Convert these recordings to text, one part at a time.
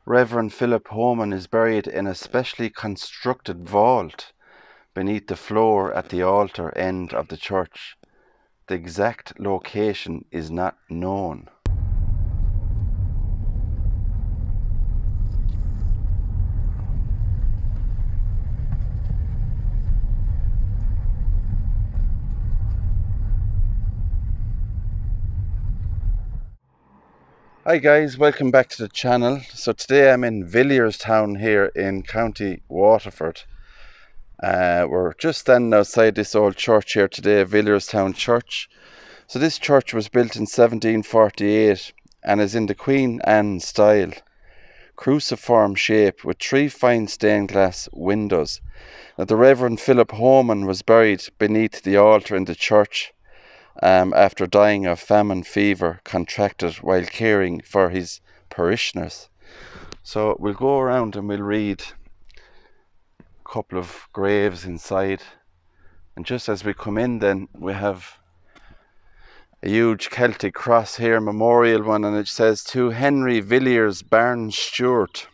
Reverend Philip Homan is buried in a specially constructed vault beneath the floor at the altar end of the church. The exact location is not known. Hi guys, welcome back to the channel. So today I'm in Villierstown here in County Waterford. We're just standing outside this old church here today, Villierstown Church. So this church was built in 1748 and is in the Queen Anne style, cruciform shape with 3 fine stained glass windows. Now the Reverend Philip Homan was buried beneath the altar in the church after dying of famine fever contracted while caring for his parishioners. So we'll go around and we'll read a couple of graves inside, and just as we come in then we have a huge Celtic cross here, memorial one, and it says to Henry Villiers Barnes Stewart,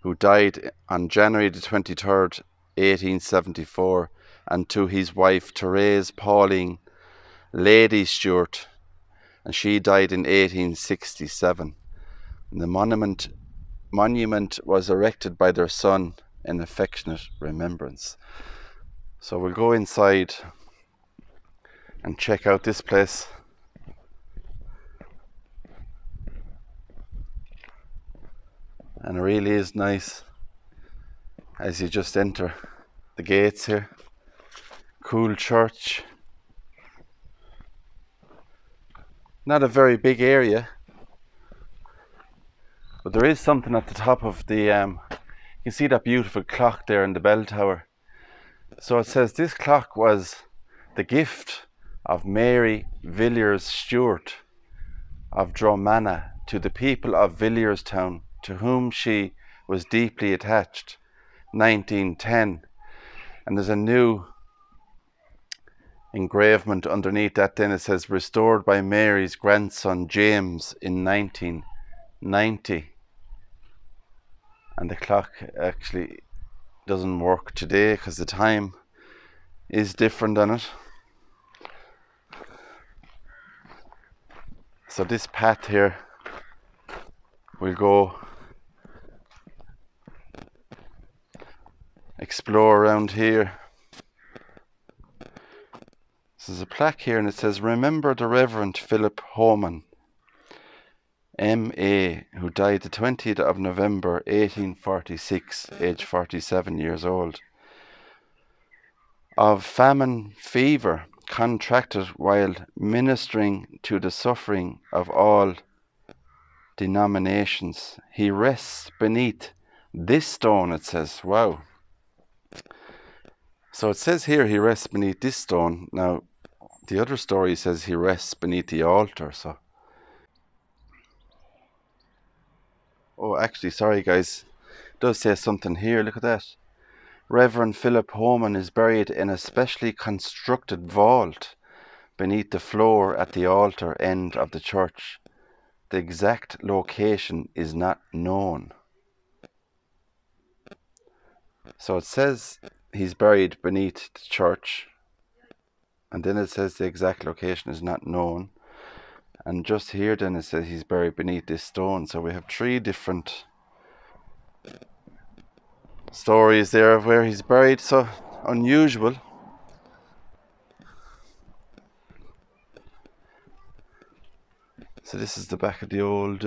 who died on January the 23rd 1874, and to his wife Therese Pauline Lady Stewart, and she died in 1867. And the monument was erected by their son in affectionate remembrance. So we'll go inside and check out this place. And it really is nice as you just enter the gates here. Cool church. Not a very big area, but there is something at the top of the, you can see that beautiful clock there in the bell tower. So it says this clock was the gift of Mary Villiers Stewart of Dromana to the people of Villierstown, to whom she was deeply attached, 1910. And there's a new engravement underneath that, then it says restored by Mary's grandson James in 1990. And the clock actually doesn't work today because the time is different on it. So this path here, we'll go explore around here. There's a plaque here and it says, remember the Reverend Philip Homan, M.A., who died the 20th of November 1846, age 47 years old, of famine fever contracted while ministering to the suffering of all denominations. He rests beneath this stone, it says. Wow. So it says here he rests beneath this stone. Now, the other story says he rests beneath the altar, so. Oh, actually, sorry guys. It does say something here, look at that. Reverend Philip Homan is buried in a specially constructed vault beneath the floor at the altar end of the church. The exact location is not known. So it says he's buried beneath the church, and then it says the exact location is not known. And just here then it says he's buried beneath this stone. So we have 3 different stories there of where he's buried. So unusual. So this is the back of the old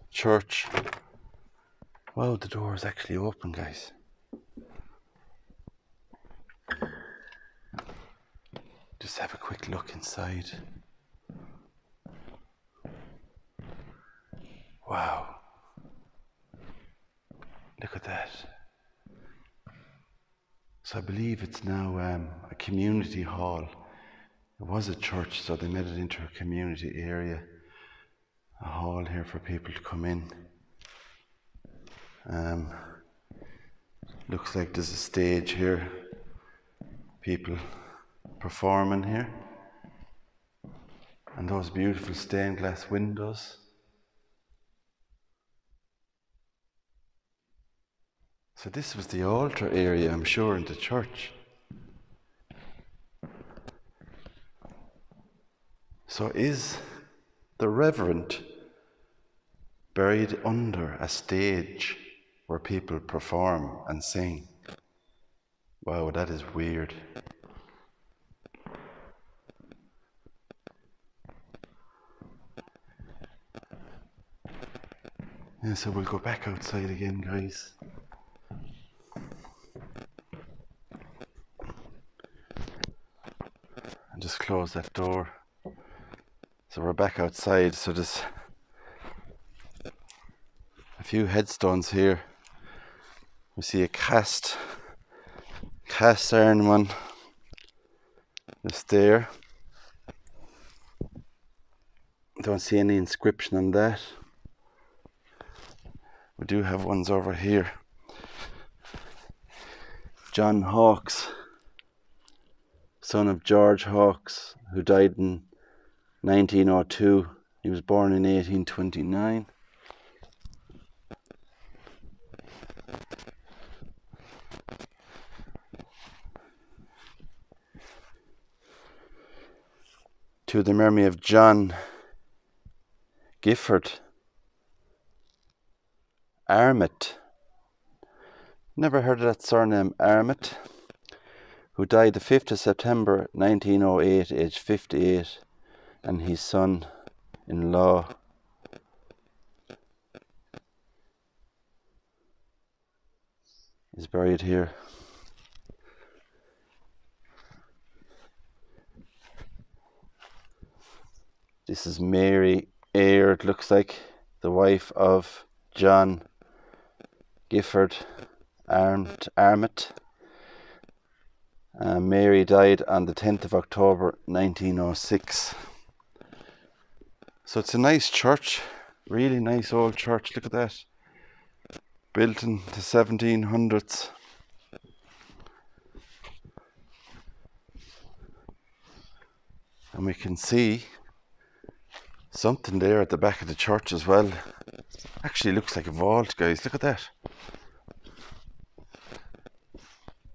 church. Wow, the door is actually open, guys. Just have a quick look inside. Wow. Look at that. So I believe it's now a community hall. It was a church, so they made it into a community area. A hall here for people to come in. Looks like there's a stage here. People performing here. And those beautiful stained glass windows. So this was the altar area, I'm sure, in the church. So is the Reverend buried under a stage where people perform and sing? Wow, that is weird. Yeah, so we'll go back outside again, guys. And just close that door. So we're back outside, so there's a few headstones here. We see a cast iron one just there. Don't see any inscription on that. We do have ones over here. John Hawkes, son of George Hawkes, who died in 1902. He was born in 1829. To the memory of John Gifford Armit. Never heard of that surname, Armit, who died the 5th of September 1908, aged 58, and his son-in-law. Is buried here. This is Mary Eyre, it looks like, the wife of John Gifford Armit. Mary died on the 10th of October 1906. So it's a nice church, really nice old church. Look at that, built in the 1700s. And we can see something there at the back of the church as well. Actually looks like a vault, guys. Look at that.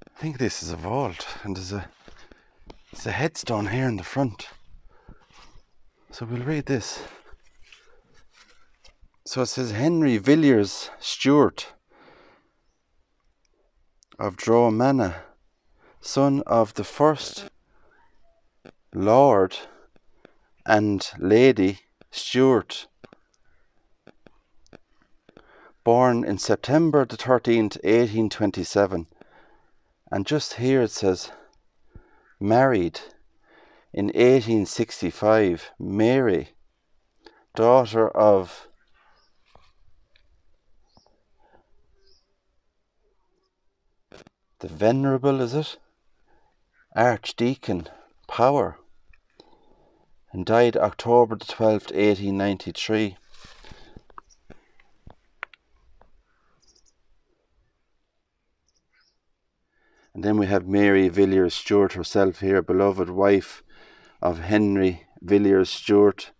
I think this is a vault, and there's a headstone here in the front. So we'll read this. So it says, Henry Villiers Stewart of Dromana, son of the first Lord and Lady Stewart, born in September the 13th, 1827. And just here it says, married in 1865, Mary, daughter of the Venerable, is it? Archdeacon Power, and died October the 12th, 1893. And then we have Mary Villiers Stewart herself here, beloved wife of Henry Villiers Stewart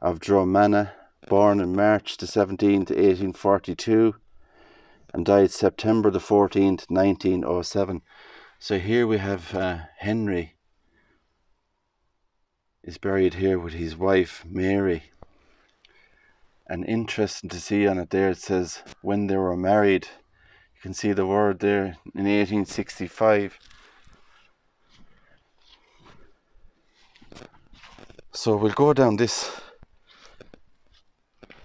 of Dromana, born in March the 17th, 1842, and died September the 14th, 1907. So here we have Henry is buried here with his wife Mary. And interesting to see on it there, it says when they were married. You can see the word there, in 1865. So we'll go down this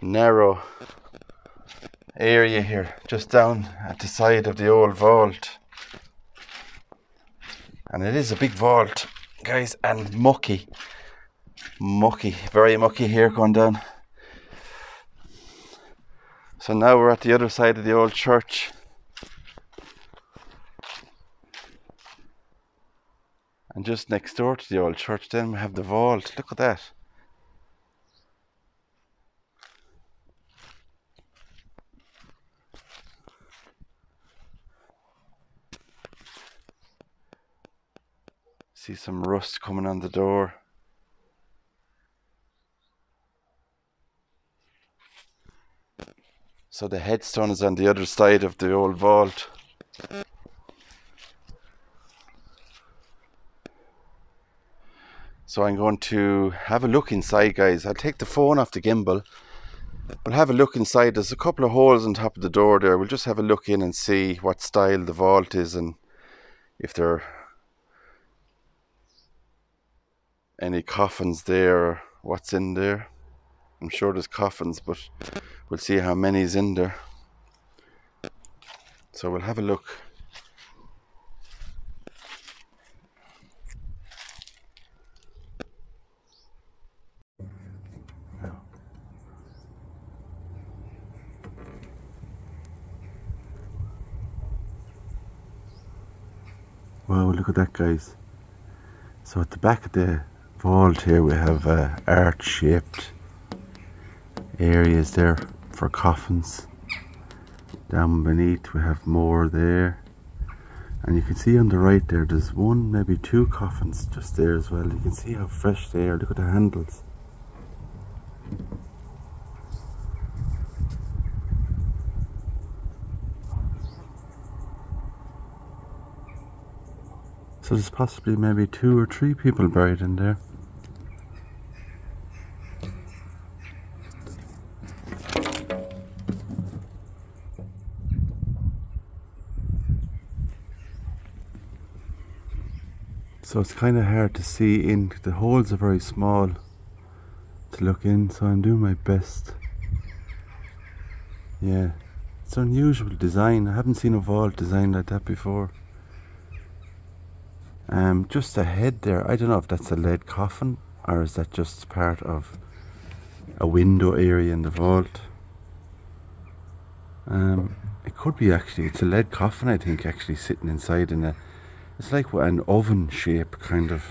narrow area here, just down at the side of the old vault. And it is a big vault, guys, and mucky, very mucky here going down. So now we're at the other side of the old church. And just next door to the old church then we have the vault. Look at that. See some rust coming on the door. So the headstone is on the other side of the old vault. So I'm going to have a look inside, guys. I'll take the phone off the gimbal. We'll have a look inside. There's a couple of holes on top of the door there. We'll just have a look in and see what style the vault is and if there are any coffins there or what's in there. I'm sure there's coffins, but we'll see how many's in there. So we'll have a look. Wow, look at that, guys. So at the back of the vault here we have arch-shaped areas there for coffins. Down beneath we have more there. And you can see on the right there, there's one, maybe two coffins just there as well. You can see how fresh they are. Look at the handles. So there's possibly maybe 2 or 3 people buried in there. So it's kind of hard to see in. The holes are very small to look in, so I'm doing my best. Yeah, it's an unusual design. I haven't seen a vault design like that before. Just ahead there, I don't know if that's a lead coffin or is that just part of a window area in the vault. It could be actually, it's a lead coffin I think, actually sitting inside in a, it's like an oven shape kind of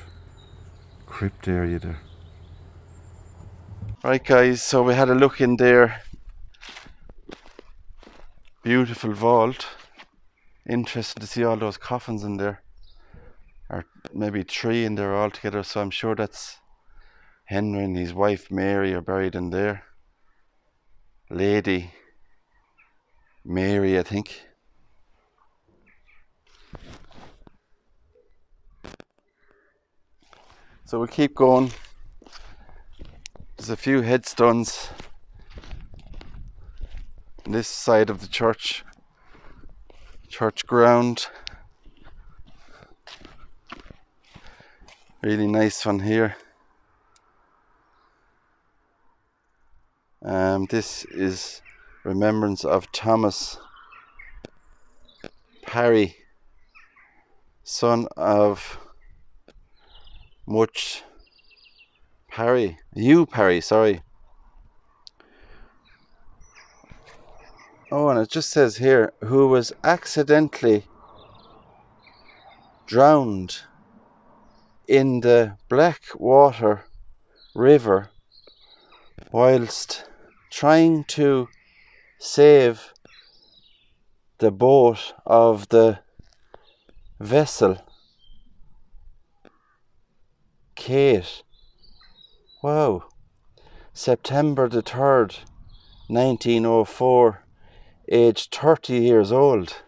crypt area there. Right guys, so we had a look in there. Beautiful vault. Interesting to see all those coffins in there. Or maybe 3 in there altogether, so I'm sure that's Henry and his wife Mary are buried in there. Lady Mary, I think. So we'll keep going. There's a few headstones on this side of the church ground. Really nice one here. This is remembrance of Thomas Parry, son of Much Parry, Hugh Parry, sorry. Oh, and it just says here, who was accidentally drowned in the Blackwater River whilst trying to save the boat of the vessel Kate. Wow. September the 3rd, 1904, aged 30 years old.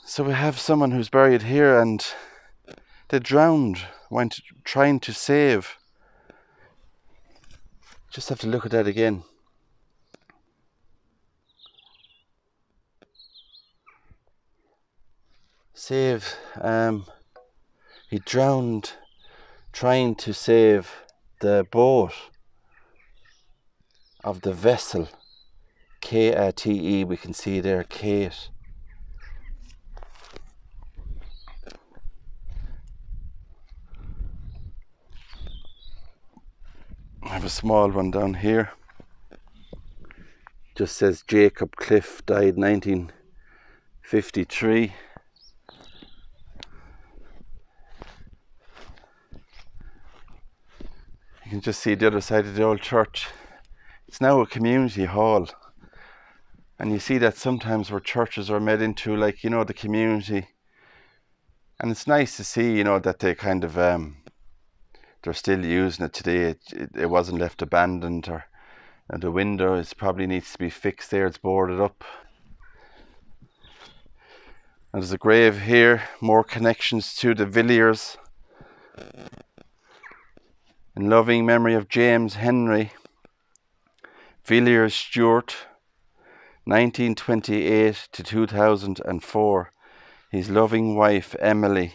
So we have someone who's buried here and they drowned, went trying to save. Just have to look at that again. Save. He drowned trying to save the boat of the vessel K-A-T-E. We can see there, Kate. I have a small one down here. Just says Jacob Cliff, died 1953. You can just see the other side of the old church. It's now a community hall. And you see that sometimes where churches are made into, like, you know, the community. And it's nice to see, you know, that they kind of, they're still using it today. It wasn't left abandoned or And the window probably needs to be fixed there, it's boarded up. And there's a grave here, more connections to the Villiers. In loving memory of James Henry Villiers Stewart, 1928 to 2004. His loving wife Emily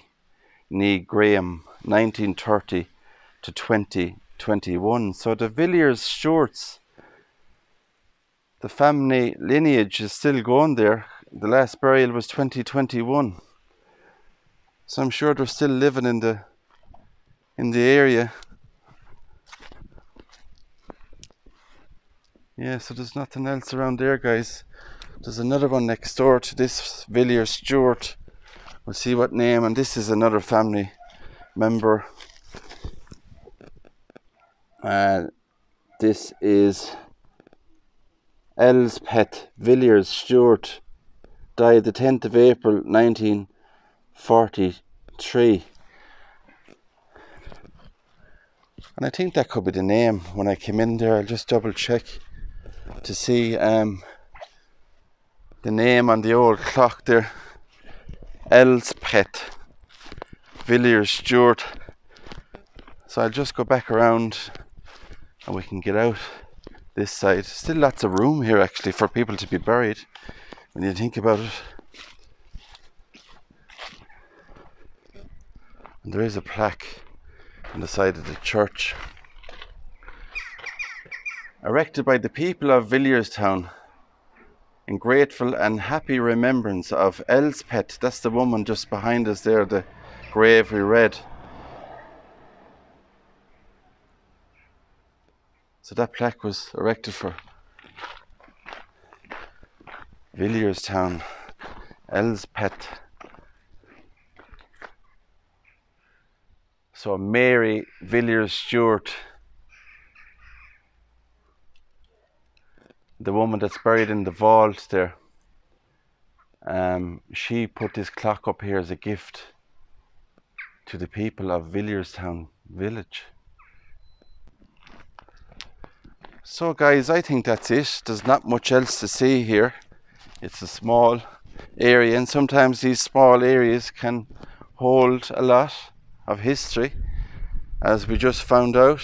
Nee Graham, 1930 to 2021. So the Villiers Stewarts, the family lineage is still going there. The last burial was 2021. So I'm sure they're still living in the area. Yeah, so there's nothing else around there, guys. There's another one next door to this Villiers Stewart. We'll see what name, and this is another family member. This is Elspeth Villiers Stewart, died the 10th of April 1943. And I think that could be the name. When I came in there, I'll just double check to see the name on the old clock there. Elspeth Villiers Stewart. So I'll just go back around and we can get out this side. Still lots of room here actually for people to be buried when you think about it. And there is a plaque on the side of the church, erected by the people of Villierstown in grateful and happy remembrance of Elspeth. That's the woman just behind us there, the grave we read. So that plaque was erected for Villierstown, Elspeth. So Mary Villiers Stewart, the woman that's buried in the vault there, she put this clock up here as a gift to the people of Villierstown village. So guys, I think that's it. There's not much else to see here. It's a small area, and sometimes these small areas can hold a lot of history, as we just found out.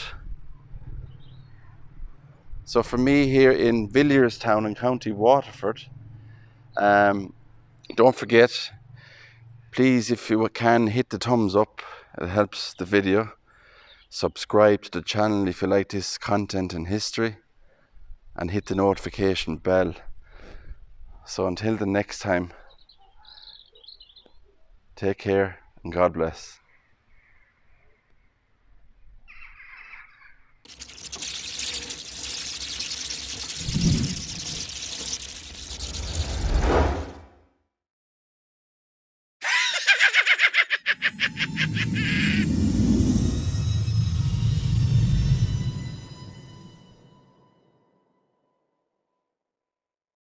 So for me here in Villierstown in County Waterford, don't forget, please, if you can, hit the thumbs up. It helps the video. Subscribe to the channel if you like this content and history, and hit the notification bell. So until the next time, take care and God bless.